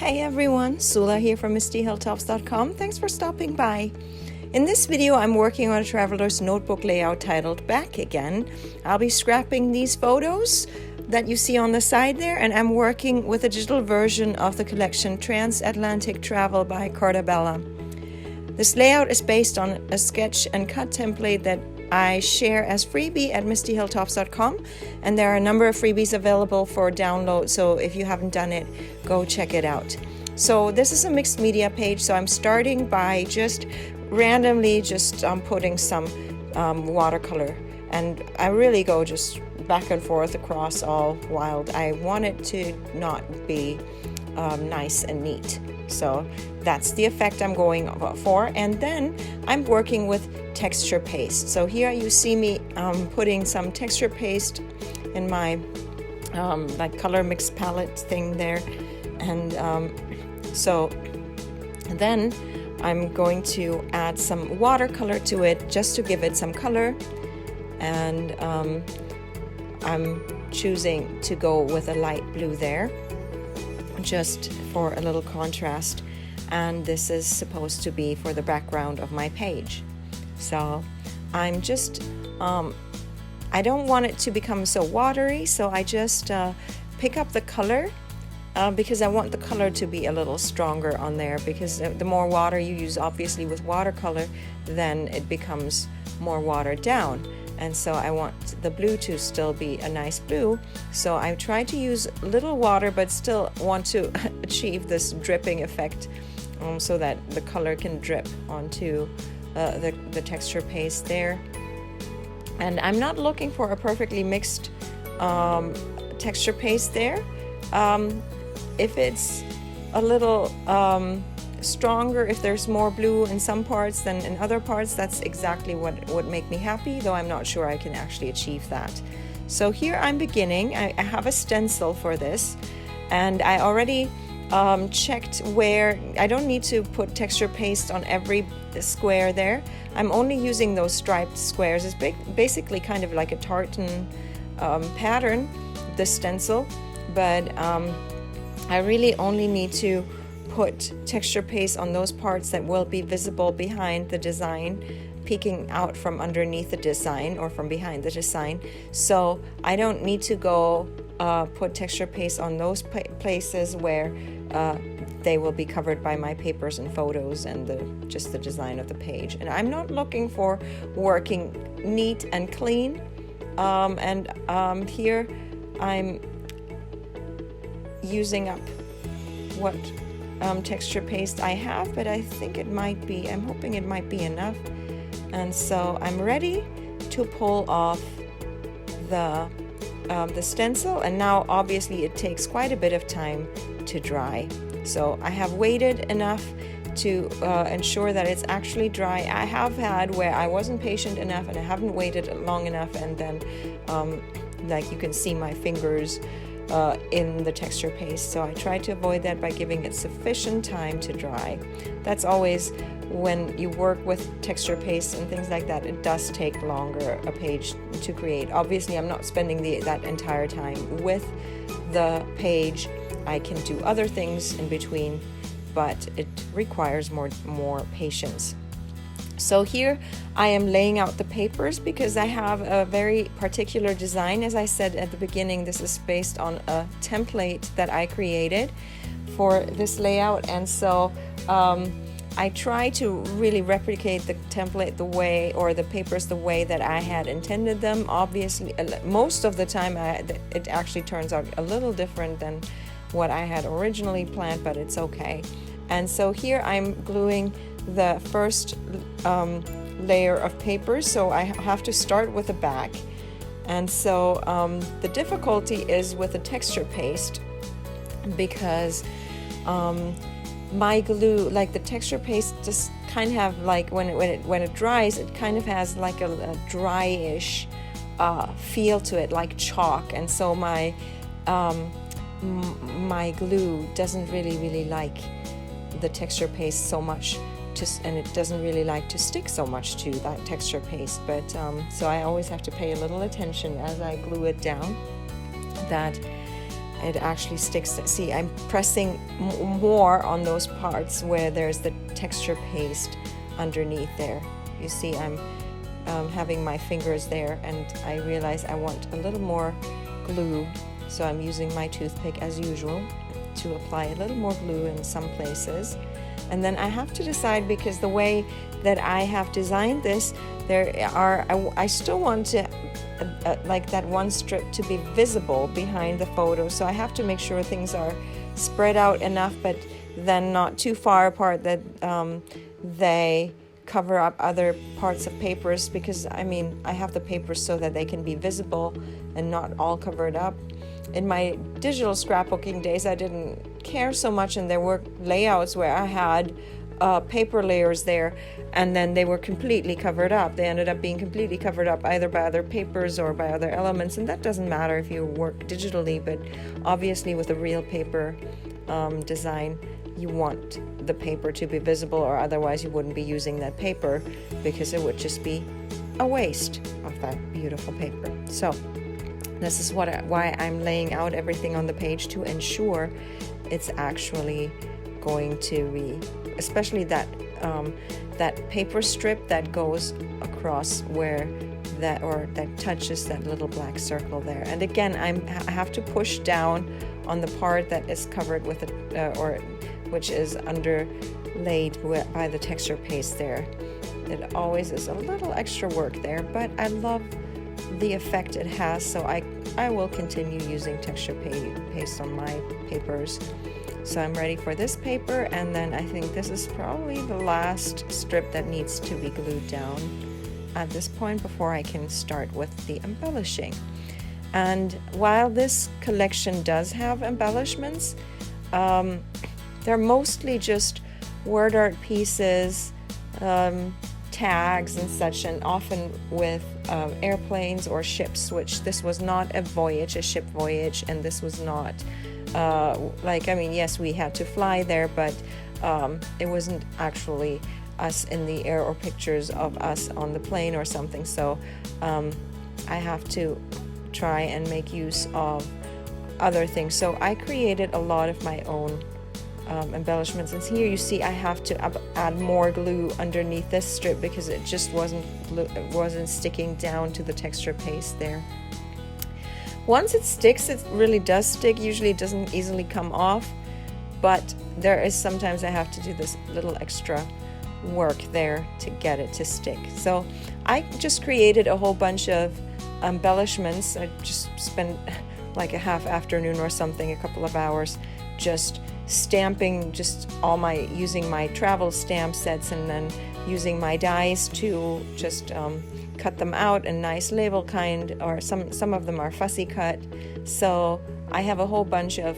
Hey everyone, Sula here from MistyHilltops.com. Thanks for stopping by. In this video, I'm working on a traveler's notebook layout titled Back Again. I'll be scrapping these photos that you see on the side there, and I'm working with a digital version of the collection Transatlantic Travel by Carta. This layout is based on a sketch and cut template that I share as freebie at MistyHilltops.com, and there are a number of freebies available for download, so if you haven't done it, go check it out. So this is a mixed media page, so I'm starting by just randomly putting some watercolor, and I really go just back and forth across all wild. I want it to not be nice and neat. So that's the effect I'm going for. And then I'm working with texture paste. So here you see me putting some texture paste in my like color mix palette thing there. And so then I'm going to add some watercolor to it just to give it some color. And I'm choosing to go with a light blue there, just for a little contrast, and this is supposed to be for the background of my page. So I'm just I don't want it to become so watery, so I just pick up the color because I want the color to be a little stronger on there, because the more water you use obviously with watercolor, then it becomes more watered down. And so I want the blue to still be a nice blue. So I try to use little water, but still want to achieve this dripping effect so that the color can drip onto the texture paste there. And I'm not looking for a perfectly mixed texture paste there. If it's a little stronger, if there's more blue in some parts than in other parts, that's exactly what would make me happy, though I'm not sure I can actually achieve that. So here I'm beginning. I have a stencil for this, and I already checked where I don't need to put texture paste on every square there. I'm only using those striped squares. It's basically kind of like a tartan pattern, the stencil, but I really only need to put texture paste on those parts that will be visible behind the design, peeking out from underneath the design or from behind the design. So I don't need to go put texture paste on those places where they will be covered by my papers and photos and just the design of the page. And I'm not looking for working neat and clean. Here I'm using up what texture paste I have, but I think it might be, I'm hoping it might be enough. And so I'm ready to pull off the stencil, and now obviously it takes quite a bit of time to dry. So I have waited enough to ensure that it's actually dry. I have had where I wasn't patient enough and I haven't waited long enough, and then like you can see my fingers in the texture paste. So I try to avoid that by giving it sufficient time to dry. That's always when you work with texture paste and things like that, it does take longer a page to create. Obviously I'm not spending that entire time with the page. I can do other things in between, but it requires more patience. So here I am laying out the papers because I have a very particular design. As I said at the beginning, this is based on a template that I created for this layout, and so I try to really replicate the template the way, or the papers the way that I had intended them. Obviously, most of the time it actually turns out a little different than what I had originally planned, but it's okay. And so here I'm gluing the first layer of paper, so I have to start with the back. And so the difficulty is with the texture paste, because my glue, like the texture paste, just kind of have like when it dries, it kind of has like a dryish feel to it, like chalk. And so my glue doesn't really like the texture paste so much, and it doesn't really like to stick so much to that texture paste. But so I always have to pay a little attention as I glue it down, that it actually sticks. See, I'm pressing more on those parts where there's the texture paste underneath there. You see, I'm having my fingers there, and I realize I want a little more glue, so I'm using my toothpick as usual to apply a little more glue in some places. And then I have to decide, because the way that I have designed this, I still want to like that one strip to be visible behind the photo, so I have to make sure things are spread out enough, but then not too far apart that they cover up other parts of papers, because I mean, I have the papers so that they can be visible and not all covered up. In my digital scrapbooking days, I didn't care so much, and there were layouts where I had paper layers there, and then they were completely covered up. They ended up being completely covered up either by other papers or by other elements, and that doesn't matter if you work digitally, but obviously with a real paper design, you want the paper to be visible, or otherwise you wouldn't be using that paper, because it would just be a waste of that beautiful paper. So this is why I'm laying out everything on the page, to ensure it's actually going to be, especially that paper strip that goes across where that touches that little black circle there. And again, I have to push down on the part that is covered with which is underlaid by the texture paste there. It always is a little extra work there, but I love the effect it has, so I will continue using texture paste on my papers. So I'm ready for this paper, and then I think this is probably the last strip that needs to be glued down at this point before I can start with the embellishing. And while this collection does have embellishments, they're mostly just word art pieces, tags and such, and often with airplanes or ships, which this was not a ship voyage, and this was not yes, we had to fly there, but it wasn't actually us in the air or pictures of us on the plane or something. So I have to try and make use of other things. So I created a lot of my own embellishments, and here you see I have to add more glue underneath this strip because it just wasn't sticking down to the texture paste there. Once it sticks, it really does stick. Usually it doesn't easily come off, but there is sometimes I have to do this little extra work there to get it to stick. So I just created a whole bunch of embellishments. I just spent like a half afternoon or something, a couple of hours, just stamping using my travel stamp sets, and then using my dies to just cut them out in nice label kind, or some of them are fussy cut. So I have a whole bunch of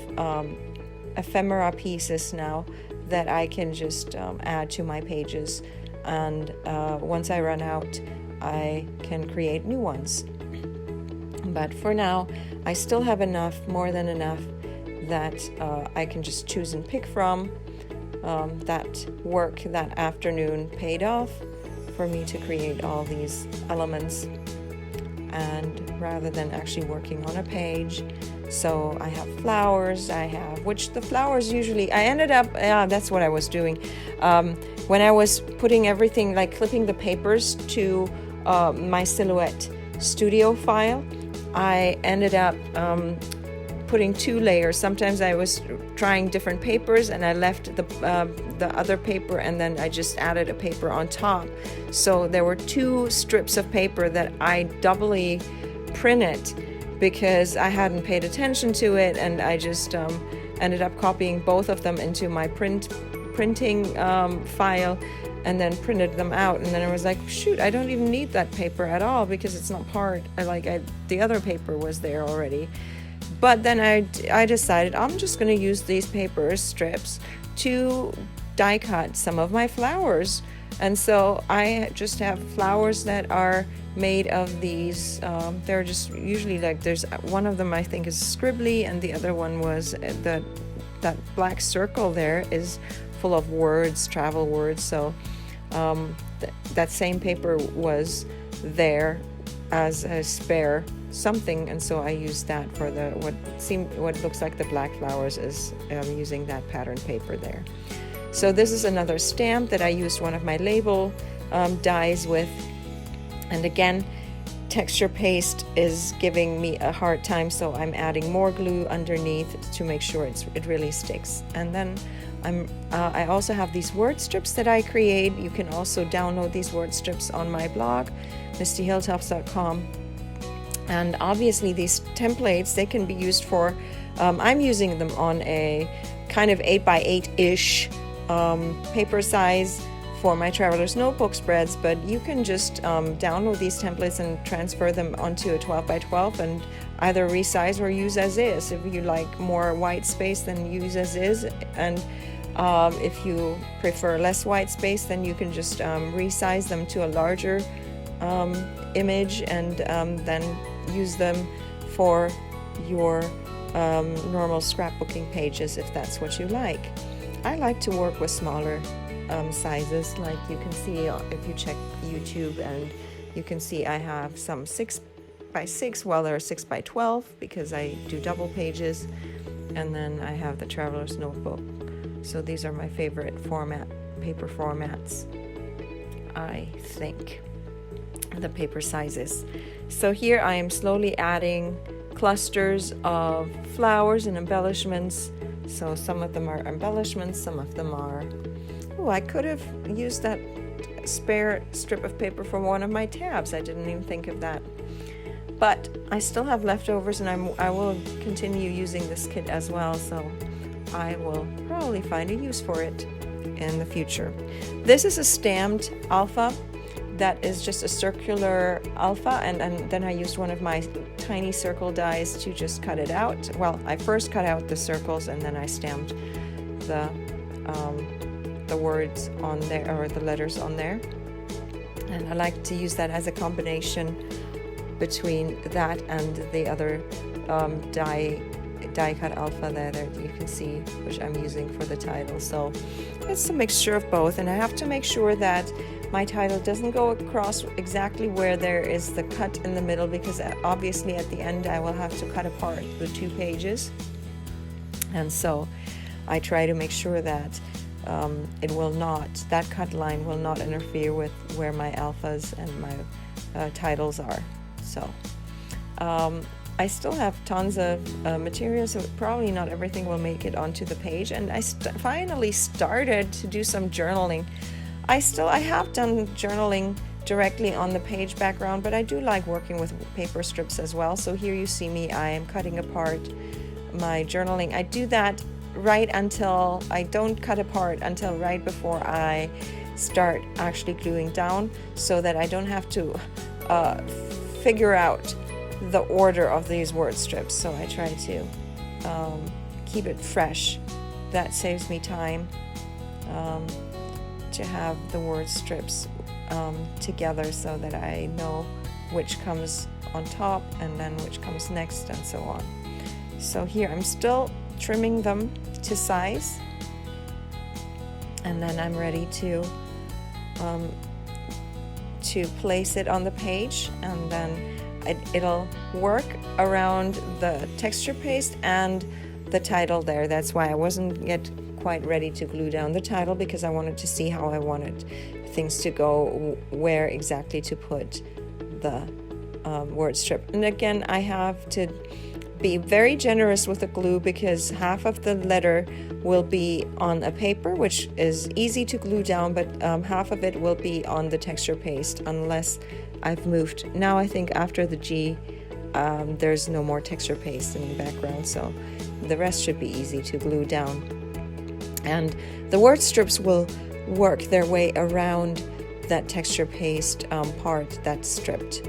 ephemera pieces now that I can just add to my pages, and once I run out, I can create new ones. But for now, I still have more than enough that I can just choose and pick from. That work that afternoon paid off for me to create all these elements, and rather than actually working on a page. So I have flowers, which the flowers usually, I ended up, that's what I was doing. When I was putting everything, like clipping the papers to my Silhouette Studio file, I ended up putting 2 layers. Sometimes I was trying different papers, and I left the other paper, and then I just added a paper on top. So there were 2 strips of paper that I doubly printed because I hadn't paid attention to it, and I just ended up copying both of them into my printing file, and then printed them out. And then I was like, shoot, I don't even need that paper at all because it's not the other paper was there already. But then I decided I'm just going to use these paper strips to die cut some of my flowers. And so I just have flowers that are made of these, they're just usually there's one of them I think is scribbly, and the other one was that black circle there is full of words, travel words. So that same paper was there as a spare something, and so I used that for the what looks like the black flowers is using that pattern paper there. So this is another stamp that I used one of my label dies with, and again, texture paste is giving me a hard time, so I'm adding more glue underneath to make sure it really sticks. And then I also have these word strips that I create. You can also download these word strips on my blog, MistyHilltops.com. And obviously these templates, they can be used for, I'm using them on a kind of 8x8-ish paper size for my traveler's notebook spreads, but you can just download these templates and transfer them onto a 12x12 and either resize or use as is. If you like more white space, then use as is, and if you prefer less white space, then you can just resize them to a larger image and then use them for your normal scrapbooking pages if that's what you like. I like to work with smaller sizes, like you can see if you check YouTube, and you can see I have some 6x6, well, they're 6x12 because I do double pages, and then I have the Traveler's Notebook. So these are my favorite paper formats, I think, the paper sizes. So here I am slowly adding clusters of flowers and embellishments. So some of them are embellishments, some of them are, oh, I could have used that spare strip of paper from one of my tabs. I didn't even think of that. But I still have leftovers, and I will continue using this kit as well, so I will probably find a use for it in the future. This is a stamped alpha that is just a circular alpha, and then I used one of my tiny circle dies to just cut it out. Well, I first cut out the circles and then I stamped the words on there, or the letters on there, and I like to use that as a combination between that and the other die cut alpha there that you can see, which I'm using for the title. So it's a mixture of both, and I have to make sure that my title doesn't go across exactly where there is the cut in the middle, because obviously at the end I will have to cut apart the 2 pages, and so I try to make sure that that cut line will not interfere with where my alphas and my titles are. So I still have tons of material, so probably not everything will make it onto the page. And I finally started to do some journaling. I have done journaling directly on the page background, but I do like working with paper strips as well. So here you see me, I am cutting apart my journaling. I do that I don't cut apart until right before I start actually gluing down, so that I don't have to figure out the order of these word strips. So I try to keep it fresh. That saves me time to have the word strips together, so that I know which comes on top and then which comes next, and so on. So here I'm still trimming them to size, and then I'm ready to place it on the page, and then it'll work around the texture paste and the title there. That's why I wasn't yet quite ready to glue down the title, because I wanted to see how I wanted things to go, where exactly to put the word strip. And again, I have to be very generous with the glue, because half of the letter will be on a paper, which is easy to glue down, but half of it will be on the texture paste, unless I've moved. Now I think after the G, there's no more texture paste in the background, so the rest should be easy to glue down. And the word strips will work their way around that texture paste part, that stripped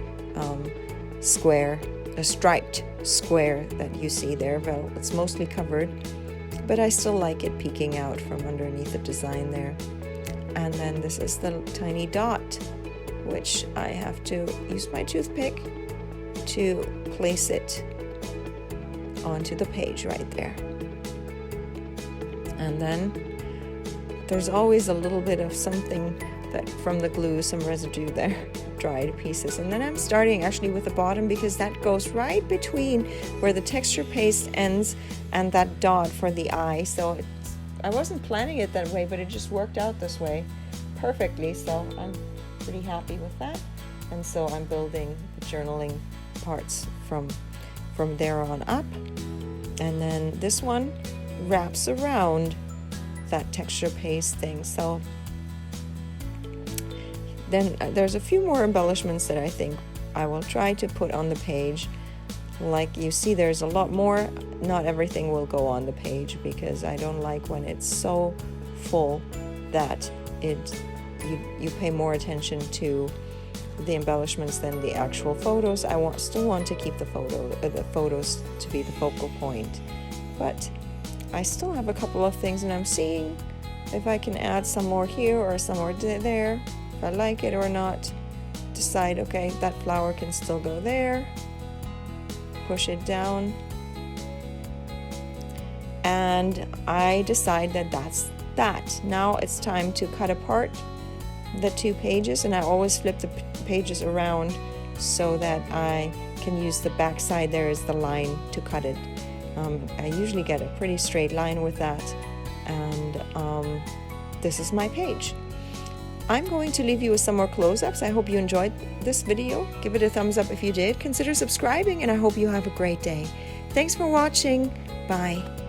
square, a striped square that you see there. Well, it's mostly covered, but I still like it peeking out from underneath the design there. And then this is the tiny dot, which I have to use my toothpick to place it onto the page right there. And then there's always a little bit of something that from the glue, some residue there dried pieces. And then I'm starting actually with the bottom because that goes right between where the texture paste ends and that dot for the eye. So I wasn't planning it that way, but it just worked out this way perfectly. So I'm pretty happy with that. And so I'm building the journaling parts from there on up. And then this one wraps around that texture paste thing. So then there's a few more embellishments that I think I will try to put on the page. Like you see, there's a lot more. Not everything will go on the page because I don't like when it's so full that you pay more attention to the embellishments than the actual photos. I still want to keep the photos to be the focal point, but I still have a couple of things, and I'm seeing if I can add some more here or some more there, if I like it or not. Decide, okay, that flower can still go there, push it down, and I decide that that's that. Now it's time to cut apart the two pages, and I always flip the pages around so that I can use the back side there as the line to cut it. I usually get a pretty straight line with that, and this is my page. I'm going to leave you with some more close-ups. I hope you enjoyed this video. Give it a thumbs up if you did. Consider subscribing, and I hope you have a great day. Thanks for watching. Bye.